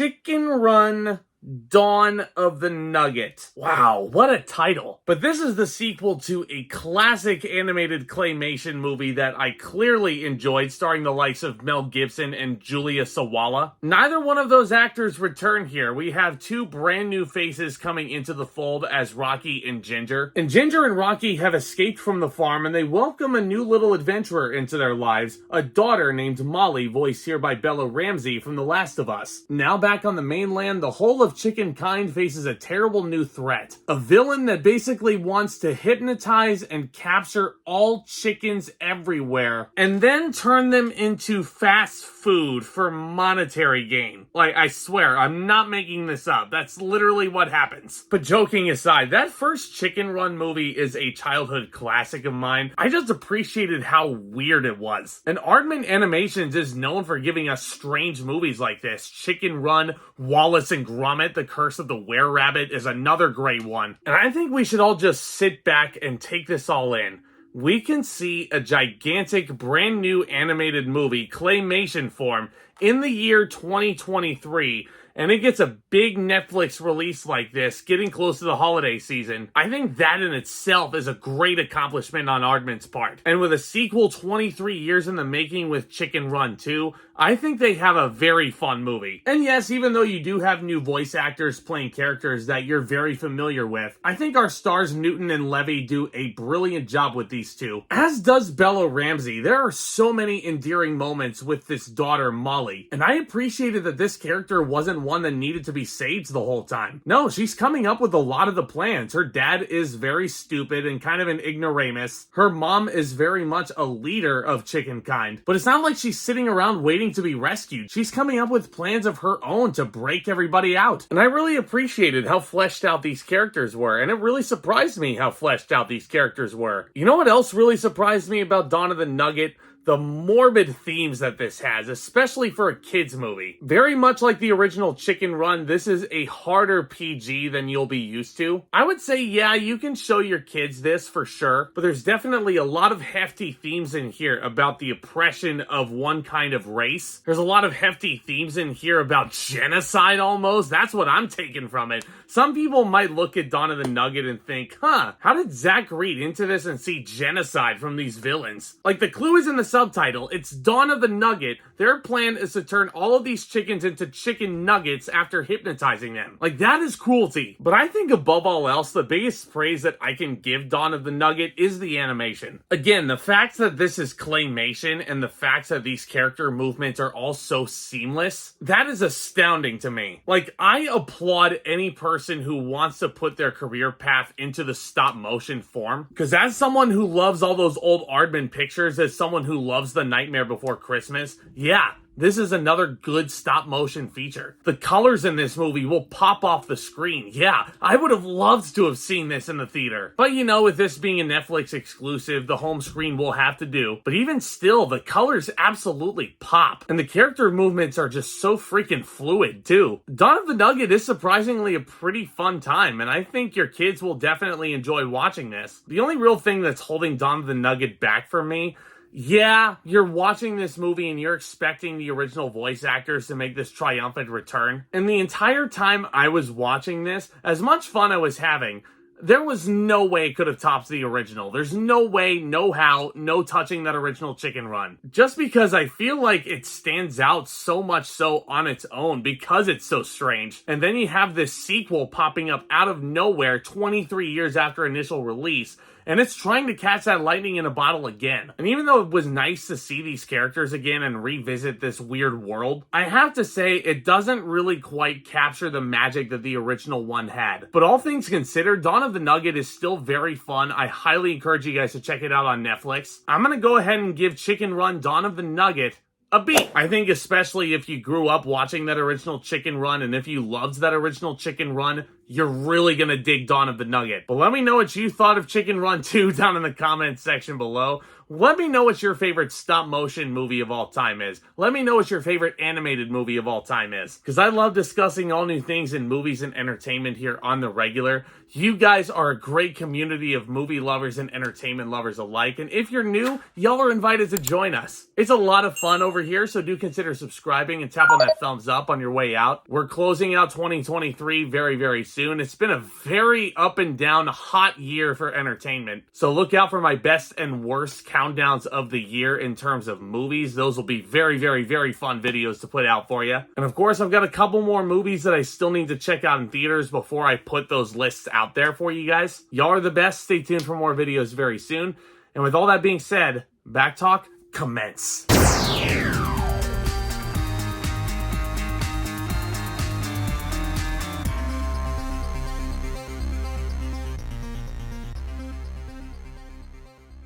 Chicken Run Dawn of the Nugget. Wow, what a title. But this is the sequel to a classic animated claymation movie that I clearly enjoyed, starring the likes of Mel Gibson and Julia Sawala. Neither one of those actors return here. We have two brand new faces coming into the fold as Rocky and Ginger. And Ginger and Rocky have escaped from the farm and they welcome a new little adventurer into their lives, a daughter named Molly, voiced here by Bella Ramsey from The Last of Us. Now back on the mainland, the whole of chickenkind faces a terrible new threat. A villain that basically wants to hypnotize and capture all chickens everywhere and then turn them into fast food for monetary gain. Like, I swear, I'm not making this up. That's literally what happens. But joking aside, that first Chicken Run movie is a childhood classic of mine. I just appreciated how weird it was. And Aardman Animations is known for giving us strange movies like this. Chicken Run, Wallace and Gromit, The Curse of the Were-Rabbit is another great one. And I think we should all just sit back and take this all in. We can see a gigantic brand new animated movie, claymation form, in the year 2023, and it gets a big Netflix release like this, getting close to the holiday season. I think that in itself is a great accomplishment on Aardman's part. And with a sequel 23 years in the making with Chicken Run 2, I think they have a very fun movie. And yes, even though you do have new voice actors playing characters that you're very familiar with, I think our stars Newton and Levy do a brilliant job with these two. As does Bella Ramsey. There are so many endearing moments with this daughter, Molly. And I appreciated that this character wasn't one that needed to be saved the whole time. No, she's coming up with a lot of the plans. Her dad is very stupid and kind of an ignoramus. Her mom is very much a leader of chickenkind. But it's not like she's sitting around waiting to be rescued. She's coming up with plans of her own to break everybody out. And I really appreciated how fleshed out these characters were. And it really surprised me how fleshed out these characters were. You know what else really surprised me about Dawn of the Nugget? The morbid themes that this has, especially for a kid's movie. Very much like the original Chicken Run, this is a harder PG than you'll be used to. I would say, yeah, you can show your kids this for sure, but there's definitely a lot of hefty themes in here about the oppression of one kind of race. There's a lot of hefty themes in here about genocide almost. That's what I'm taking from it. Some people might look at Dawn of the Nugget and think, how did Zack read into this and see genocide from these villains? Like, the clue is in the subtitle. It's Dawn of the Nugget. Their plan is to turn all of these chickens into chicken nuggets after hypnotizing them. Like, that is cruelty. But I think above all else, the biggest praise that I can give Dawn of the Nugget is the animation. Again, the fact that this is claymation and the fact that these character movements are all so seamless, that is astounding to me. Like, I applaud any person who wants to put their career path into the stop motion form. Because as someone who loves all those old Aardman pictures, as someone who loves The Nightmare Before Christmas, yeah, this is another good stop motion feature. The colors in this movie will pop off the screen. Yeah, I would have loved to have seen this in the theater. But you know, with this being a Netflix exclusive, the home screen will have to do. But even still, the colors absolutely pop. And the character movements are just so freaking fluid too. Dawn of the Nugget is surprisingly a pretty fun time, and I think your kids will definitely enjoy watching this. The only real thing that's holding Dawn of the Nugget back for me, yeah, you're watching this movie and you're expecting the original voice actors to make this triumphant return. And the entire time I was watching this, as much fun I was having, there was no way it could have topped the original. There's no way, no how, no touching that original Chicken Run. Just because I feel like it stands out so much so on its own because it's so strange. And then you have this sequel popping up out of nowhere 23 years after initial release, and it's trying to catch that lightning in a bottle again. And even though it was nice to see these characters again and revisit this weird world, I have to say it doesn't really quite capture the magic that the original one had. But all things considered, Dawn of the Nugget is still very fun. I highly encourage you guys to check it out on Netflix. I'm gonna go ahead and give Chicken Run Dawn of the Nugget a B. I think especially if you grew up watching that original Chicken Run and if you loved that original Chicken Run, you're really gonna dig Dawn of the Nugget. But let me know what you thought of Chicken Run 2 down in the comments section below. Let me know what your favorite stop motion movie of all time is. Let me know what your favorite animated movie of all time is. Because I love discussing all new things in movies and entertainment here on the regular. You guys are a great community of movie lovers and entertainment lovers alike. And if you're new, y'all are invited to join us. It's a lot of fun over here, so do consider subscribing and tap on that thumbs up on your way out. We're closing out 2023 very, very soon. It's been a very up and down hot year for entertainment. So look out for my best and worst countdowns of the year in terms of movies. Those will be very, very, very fun videos to put out for you. And of course, I've got a couple more movies that I still need to check out in theaters before I put those lists out there for you guys. Y'all are the best. Stay tuned for more videos very soon. And with all that being said, Back Talk commence.